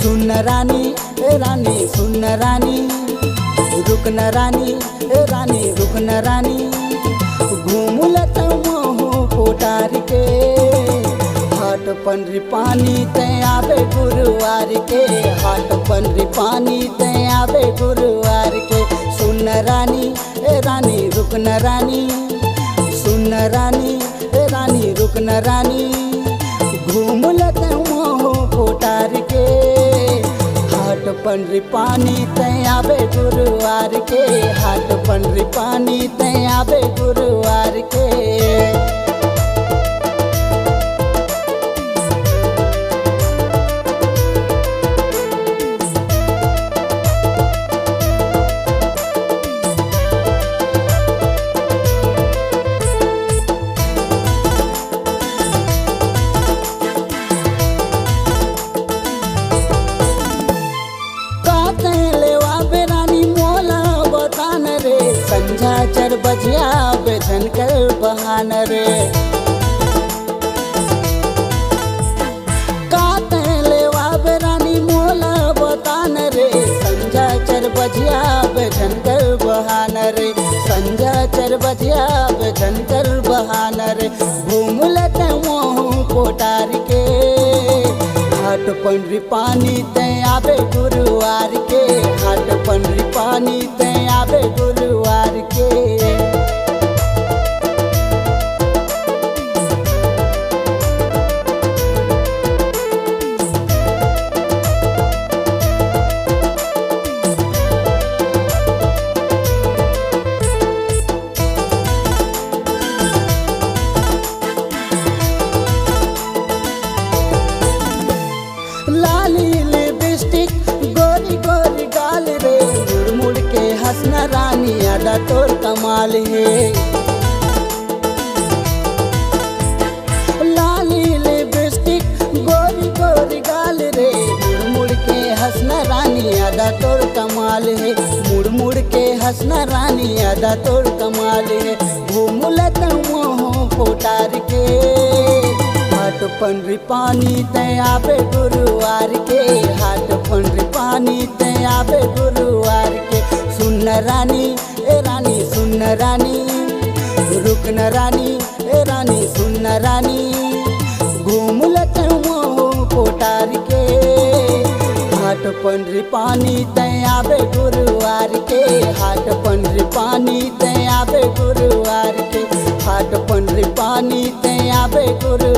सुन रानी ए रानी सुन रानी, रुक न रानी ए रानी रुक न रानी, घूम लत मोह कोटार के, हाट पंडरी पानी ते आवे गुरुवार के, हाट पंडरी पानी ते आवे गुरुवार के। सुन रानी ए रानी रुक न रानी, सुन रानी ए रानी रुक न रानी, घूम लत मोह कोटार के, हाट पंडरी पानी ते आवे गुरुवार के, हाट पंडरी पानी ते आवे गुरुवार के। संझा 4 बजिया बेचन कर बहान रे, काते लेवा बेरानी मोला बतान रे, संझा 4 बजिया बेचन कर बहान रे, संझा 4 बजिया बेचन कर बहान रे, घूम लेते मोह कोटार के, हाट पंडरी पानी ते आवे गुरुवार के, हाट पंडरी पानी ते आवे गुरुवार के। लाली लिपस्टिक गोरी गोरी गाल रे, मुड़ मुड़ के हंसना रानी अदा तोर कमाल है, लाली लिपस्टिक गोरी गोरी गाल रे, मुड़ मुड़ के हंसना रानी अदा तोर कमाल है, मुड़ मुड़ के हंसना रानी अदा तोर कमाल है, घूम लत मोह कोटार के, हाट पंडरी पानी ते आवे गुरुवार के, हाट पंडरी पानी ते आवे गुरुवार के। सुन रानी ए रानी सुन रानी, रुक न रानी ए रानी सुन रानी, घूम लत मोह कोटार के, हाट पंडरी पानी ते आवे गुरुवार के, हाट पंडरी पानी ते आवे गुरुवार के, हाट पंडरी पानी ते आवे गुरु